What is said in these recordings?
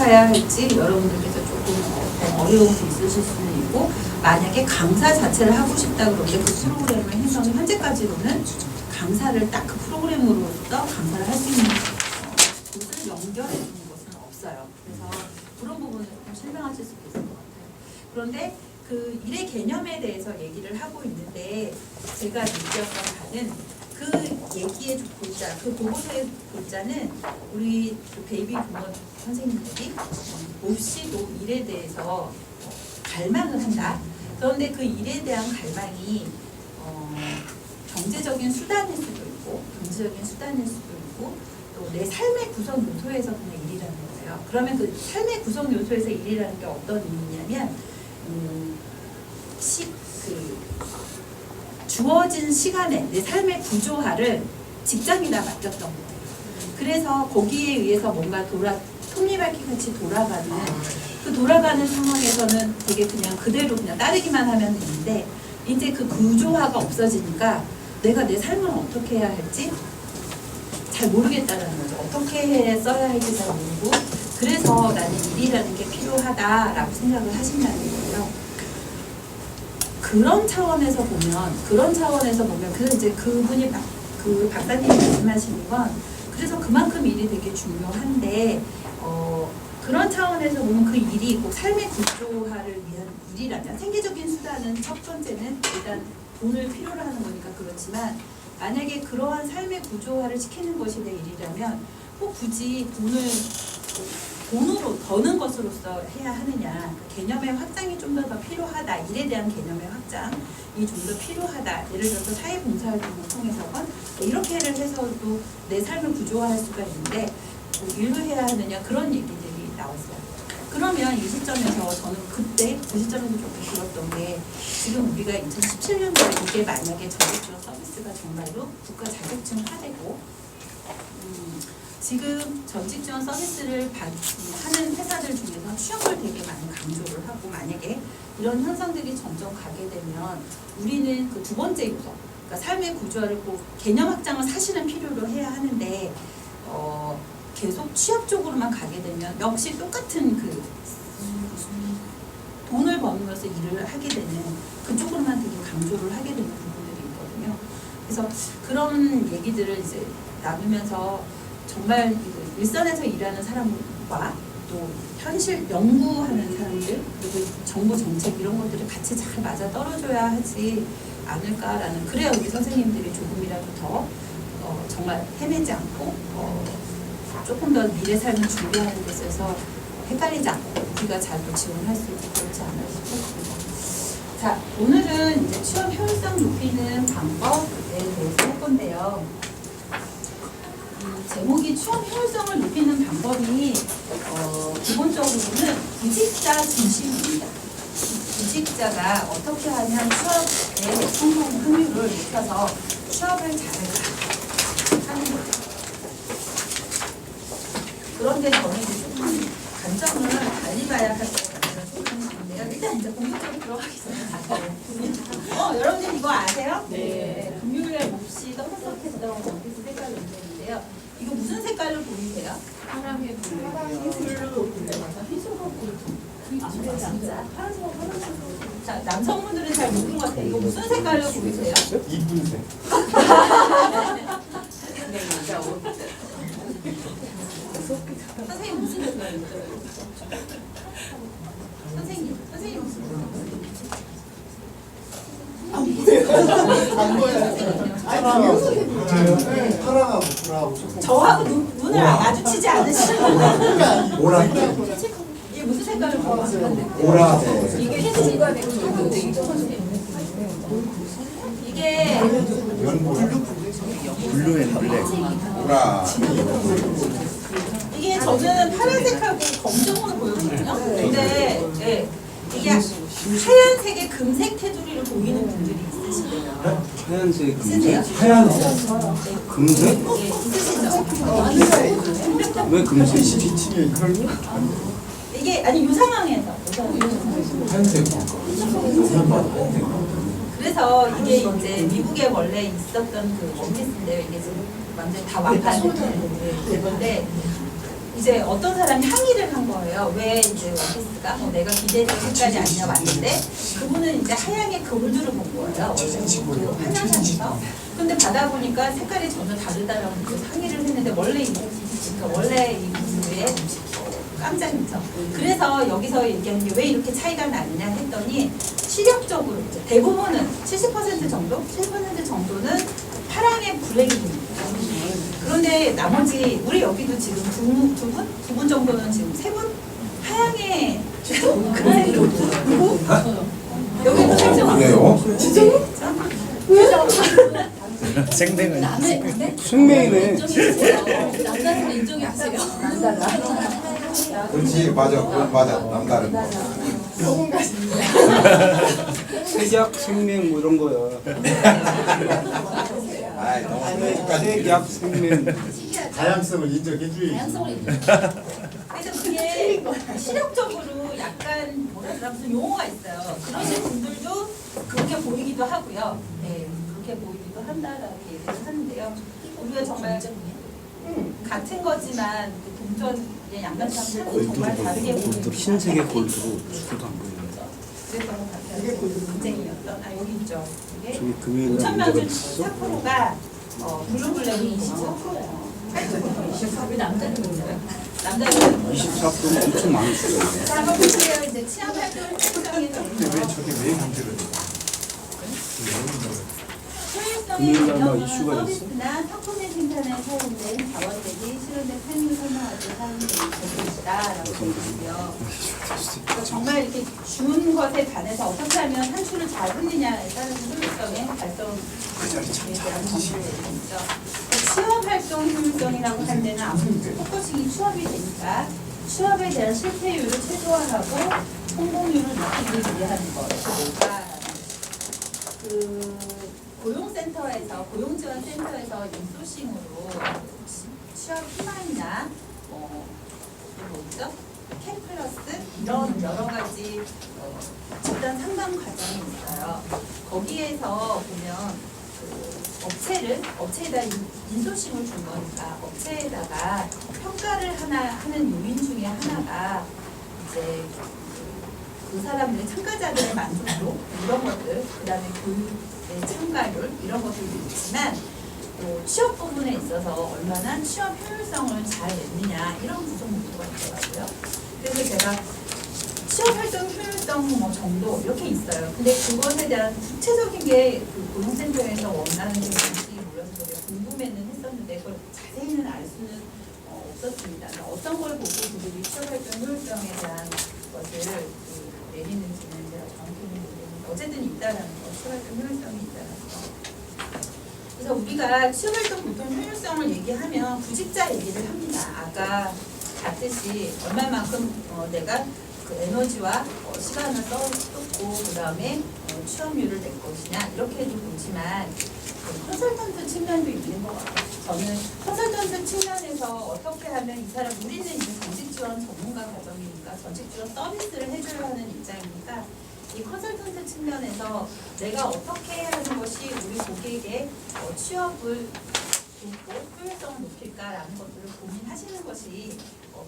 가야 할지 여러분들께서 조금 어려움이 있으실 수는 있고, 만약에 강사 자체를 하고 싶다 그러면 그 프로그램의 행성이 현재까지로는 강사를 딱 그 프로그램으로서 강사를 할 수 있는 곳을 연결해 주는 곳은 없어요. 그래서 그런 부분을 좀 실망하실 수도 있을 것 같아요. 그런데 그 일의 개념에 대해서 얘기를 하고 있는데, 제가 느꼈던 바는 그 얘기의 골자, 그 보고서의 골자는 우리 그 베이비 부모 선생님들이 몹시도 일에 대해서 갈망을 한다. 그런데 그 일에 대한 갈망이 경제적인 수단일 수도 있고, 경제적인 수단일 수도 있고, 또 내 삶의 구성 요소에서 그냥 일이라는 거예요. 그러면 그 삶의 구성 요소에서 일이라는 게 어떤 의미냐면, 주어진 시간에 내 삶의 구조화를 직장에다 맡겼던 거예요. 그래서 거기에 의해서 뭔가 톱니바퀴 같이 돌아가는, 그 돌아가는 상황에서는 되게 그냥 그대로 그냥 따르기만 하면 되는데, 이제 그 구조화가 없어지니까 내가 내 삶을 어떻게 해야 할지 잘 모르겠다는 거죠. 어떻게 써야 할지 잘 모르고, 그래서 나는 일이라는 게 필요하다라고 생각을 하신다는 거예요. 그런 차원에서 보면, 그래서 이제 그분이 그 박사님이 말씀하시는 건, 그래서 그만큼 일이 되게 중요한데, 그런 차원에서 보면 그 일이 꼭 삶의 구조화를 위한 일이라면, 생계적인 수단은 첫 번째는 일단 돈을 필요로 하는 거니까 그렇지만, 만약에 그러한 삶의 구조화를 시키는 것이 내 일이라면 꼭 굳이 돈으로 버는 것으로서 해야 하느냐, 개념의 확장이 좀 더 필요하다, 일에 대한 개념의 확장이 좀 더 필요하다. 예를 들어서 사회봉사활동을 통해서건 이렇게를 해서도 내 삶을 구조화할 수가 있는데 일로 해야 하느냐, 그런 얘기들이 나왔어요. 그러면 이 시점에서 저는 그때 그 시점에서 조금 들었던 게, 지금 우리가 2017년도에 이게 만약에 전직지원 서비스가 정말로 국가 자격증화되고 지금 전직지원 서비스를 하는 회사들 중에서 취업을 되게 많이 강조를 하고, 만약에 이런 현상들이 점점 가게 되면 우리는 그 두 번째 요소, 그러니까 삶의 구조화를 꼭 개념 확장을 사실은 필요로 해야 하는데 계속 취업 쪽으로만 가게 되면 역시 똑같은 그 돈을 버는 일을 하게 되는, 그쪽으로만 되게 강조를 하게 되는 부분들이 있거든요. 그래서 그런 얘기들을 이제 나누면서 정말 일선에서 일하는 사람과 또 현실 연구하는 사람들, 그리고 정부 정책 이런 것들이 같이 잘 맞아 떨어져야 하지 않을까라는, 그래야 우리 선생님들이 조금이라도 더 정말 헤매지 않고 조금 더 미래 삶을 준비하는 데 있어서 헷갈리지 않고 우리가 잘 지원할 수 있고 그렇지 않을까 싶습니다. 자, 오늘은 이제 취업 효율성 높이는 방법에 대해서 할 건데요. 제목이 취업 효율성을 높이는 방법이 기본적으로는 구직자 중심입니다. 구직자가 어떻게 하면 취업의 성공 확률을 높여서 취업을 잘할까 하는 거죠. 그런데 저는 이제 조금 관점을 달리 봐야 할 것 같아요. 생각하는데요. 일단 이제 본격적으로 들어가기 전에 여러분들 이거 아세요? 네. 금요일에 몹시 떠들썩했던 원피스 색깔 논쟁인데요. 이거 무슨 색깔로 보이세요? 사랑의 블루. 진짜? 자, 남성분들은 잘 모르는 것 같아요. 이거 무슨 색깔로 보이세요? 이분색. 선생님 무슨 색깔로 보세요? 선생님 무슨 안 보여요. 파랑하고 불하고. 저하고 눈을 마주치지 않으시는 오라. 이게 무슨 색깔로 보이세요? 오라. 이게 흰색과 이게 블루 앤 블랙. 오라. 이게 저는 파란색하고 검정으로 보였거든요. 근데 이게 하얀색의 금색 테두리를 보이는 분들이 있으시대요. 하얀색, 있으세요? 금색? 하얀색. 금색? 있으시죠? 왜 금색이? 비치면 이걸 이게 아니 이 상황에서. 하얀색. 그래서 이게 이제 미국에 원래 있었던 그 원피스인데요. 이게 지금 완전히 다 완판된 건데 이제 어떤 사람이 항의를 한 거예요. 왜 이제 원피스가 내가 기대했던 색깔이 아니냐 왔는데 그분은 이제 하양의 골드를 본 거예요. 그 하양에서. 근데 받아보니까 색깔이 전혀 다르다라고 항의를 했는데 원래 이 구두에 깜짝이죠. 그래서 여기서 얘기하는 게 왜 이렇게 차이가 나느냐 했더니 시력적으로 이제 대부분은 70% 정도, 7% 정도는 파랑의 블랙입니다. 그런데 나머지 우리 여기도 지금 두 분 정도는 지금 세 분 하양의 여기도 세죠. 그래요? 그죠? 생맹은 숙명이네. 남자는 인정해 주세요. 그렇지 맞아 그건 맞아 남다른 거. 색약, 생명 뭐 이런 거야. 아이 너무 그렇게까지. 색약, 생명. 다양성을 인정해줘야지. 다양성을 인정. 그래서 그게 시력적으로 약간 뭐라 그러나 무슨 용어가 있어요. 그러신 분들도 그렇게 보이기도 하고요. 네, 그렇게 보이기도 한다라고 얘기를 하는데요. 우리가 정말 같은 거지만 그 동전의 양면상은 정말 다르게 보이는 흰색의 골드로 죽어도 안 보이는 거야. 그랬던 것 같아요. 경쟁이었던 여기 있죠. 이게 저기 금요일에 5천만 중 문제가 4%가 블루블랙이 24%예요. 왜 남자는 그러나요? 남자는 24%면 엄청 많을 수가 있네. 자, 한번 보세요. 이제 치안 활동 특성에 근데 왜 저게 왜 문제를 줘? 효율성의 금요일 날 개념은 이슈가 서비스나 상품의 생산에 사용된 자원 대비 실현된 편의를 설명할 때 사용되는 것이다라고 보고요. 정말 이렇게 준 것에 반해서 어떻게 하면 산출을 잘 흘리냐에 따라서 효율성의 발전에 대한 정보를 얘기했죠. 취업 활동 효율성이라고 할 때는 아무래도 포커싱이 취업이 되니까 취업에 대한 실패율을 최소화하고 성공률을 높이기 위한 것. 그러니까 고용센터에서 고용지원센터에서 인소싱으로 취업 희망이나 뭐죠? 캠플러스 이런 여러 가지 집단 상담 과정이 있어요. 거기에서 보면 업체에다 인소싱을 준 거니까 업체에다가 평가를 하는 요인 중에 하나가 이제 그 사람들의 참가자들의 만족도 이런 것들, 그다음에 교육의 참가율 이런 것들도 있지만 또 취업 부분에 있어서 얼마나 취업 효율성을 잘 냈느냐 이런 구성 요소가 있더라고요. 그래서 제가 취업 활동 효율성 뭐 정도 이렇게 있어요. 근데 그것에 대한 구체적인 게 그 고용센터에서 원하는 게 뭔지 몰라서 되게 궁금해는 했었는데 그걸 자세히는 알 수는 없었습니다. 어떤 걸 보고 그들이 취업 활동 효율성에 대한 것을 내리는지는 제가 정확히는 모르겠는데 어쨌든 있다라는 거, 취업활동 효율성이 있다는 거. 그래서 우리가 취업활동 보통 효율성을 얘기하면 구직자 얘기를 합니다. 아까 봤듯이 얼마만큼 내가 그 에너지와 시간을 쏟고 그 다음에 취업률을 낼 것이냐 이렇게도 보지만 그 컨설턴트 측면도 있는 것 같아요. 저는 컨설턴트 측면에서 어떻게 하면 이 사람 우리는 이제 정식 지원 전문가 과정이니까 정식 지원 서비스를 해줘야 하는 입장이니까 이 컨설턴트 측면에서 내가 어떻게 하는 것이 우리 고객의 취업을 돕고 효율성을 높일까라는 것들을 고민하시는 것이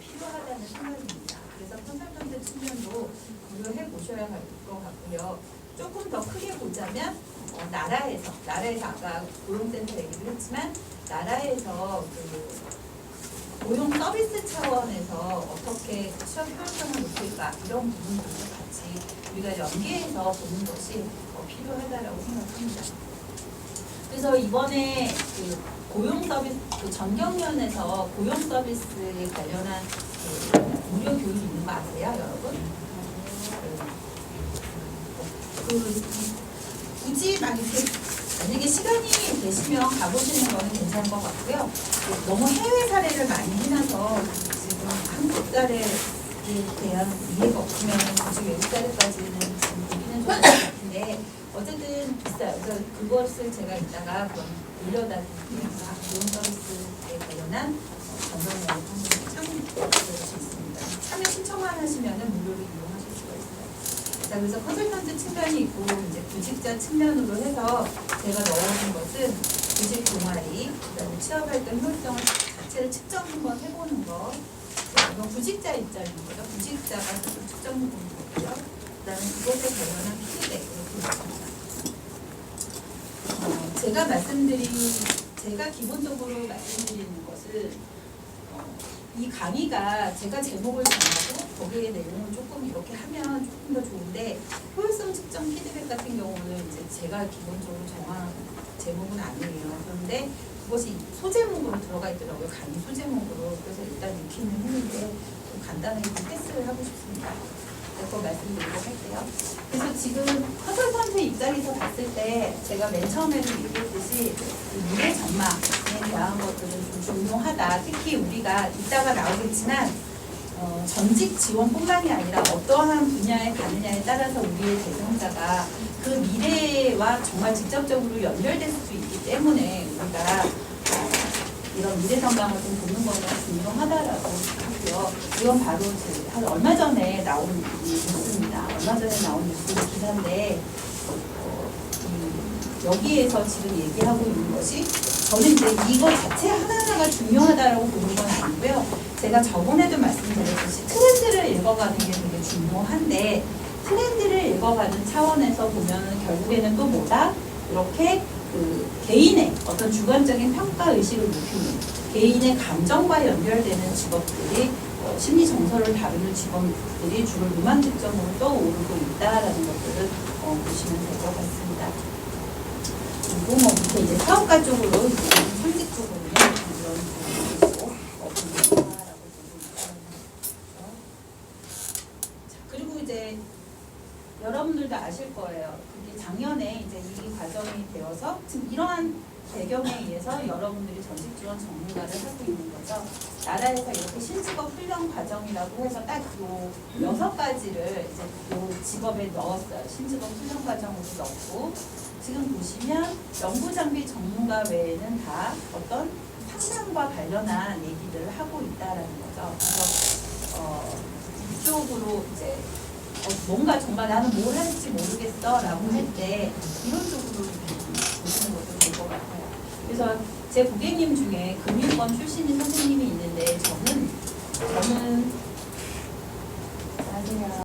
필요하다는 생각입니다. 그래서 컨설턴트 측면도 고려해 보셔야 할 것 같고요. 조금 더 크게 보자면 나라에서 아까 고용센터 얘기도 했지만 나라에서 그 고용 서비스 차원에서 어떻게 취업 효율성을 높일까 이런 부분들도 같이 우리가 연계해서 보는 것이 필요하다라고 생각합니다. 그래서 이번에 그 고용 서비스 그 전경련에서 고용 서비스에 관련한 그 무료 교육이 있는 거 아세요, 여러분? 굳이 막 이렇게 만약에 시간이 되시면 가보시는 거는 괜찮을 것 같고요. 너무 해외 사례를 많이 해놔서 지금 한국 사례에 대한 이해가 없으면 굳이 외국 사례까지는 지금 보기는 좀 같은데 어쨌든 비싸요. 그래서 그것을 제가 이따가 그럼 올려다 드릴게요. 고용 서비스에 관련한 전문가를 한번 참고하실 수 있습니다. 참여 신청만 하시면 무료로 이용하실 수가 있어요. 자, 그래서 컨설턴트 측면이 있고 이제 구직자 측면으로 해서 제가 넣어준 것은 구직 동아리, 그다음에 취업활동 효율성을 자체를 측정 한번 해보는 거, 이건 구직자 입장인 거죠. 구직자가 스스로 측정 공고고요. 그다음에 그것에 관련한 피드백 이렇게 있습니다. 제가 기본적으로 말씀드리는 것은 이 강의가 제가 제목을 정하고 거기에 내용을 조금 이렇게 하면 조금 더 좋은데 효율성 측정 피드백 같은 경우는 이제 제가 기본적으로 정한 제목은 아니에요. 그런데 그것이 소제목으로 들어가 있더라고요. 강의 소제목으로. 그래서 일단 읽기는 했는데 좀 간단하게 좀 패스를 하고 싶습니다. 그거 말씀드리도록 할게요. 그래서 지금 컨설턴트 입장에서 봤을 때 제가 맨 처음에도 얘기했듯이 미래 전망에 대한 것들은 좀 중요하다. 특히 우리가 이따가 나오겠지만 전직 지원뿐만이 아니라 어떠한 분야에 가느냐에 따라서 우리의 대상자가 그 미래와 정말 직접적으로 연결될 수도 있기 때문에 우리가 이런 미래 전망을 좀 보는 것은 중요하다라고 하고요. 이건 바로 한 얼마 전에 나온 뉴스입니다. 얼마 전에 나온 뉴스 기사인데 여기에서 지금 얘기하고 있는 것이 저는 이제 이거 자체 하나하나가 중요하다라고 보는 건 아니고요. 제가 저번에도 말씀드렸듯이 트렌드를 읽어가는 게 되게 중요한데 트렌드를 읽어가는 차원에서 보면 결국에는 또 뭐다? 이렇게 그 개인의 어떤 주관적인 평가 의식을 높이는 개인의 감정과 연결되는 직업들이 심리 정서를 다루는 직업들이 주로 루만 특정으로 떠오르고 있다라는 것들을 보시면 될 것 같습니다. 그리고 뭐 밑에 이제 사업가 쪽으로 상직 쪽으로는 이런 부분이 있고 분야라고 보고 있다는 거죠. 그리고 이제 여러분들도 아실 거예요. 그게 작년에 이제 이 과정이 되어서 지금 이러한 배경에 의해서 여러분들이 전직 지원 전문가를 하고 있는 거죠. 나라에서 이렇게 신직업 훈련 과정이라고 해서 딱 요 6가지를 이제 요 직업에 넣었어요. 신직업 훈련 과정으로 넣고 지금 보시면 연구장비 전문가 외에는 다 어떤 상담과 관련한 얘기들을 하고 있다라는 거죠. 그래서 이쪽으로 이제 뭔가 정말 나는 뭘 할지 모르겠어 라고 할 때 이런 쪽으로 보시는 것도 될 것 같아요. 그래서 제 고객님 중에 금융권 출신인 선생님이 있는데 저는 안녕하세요.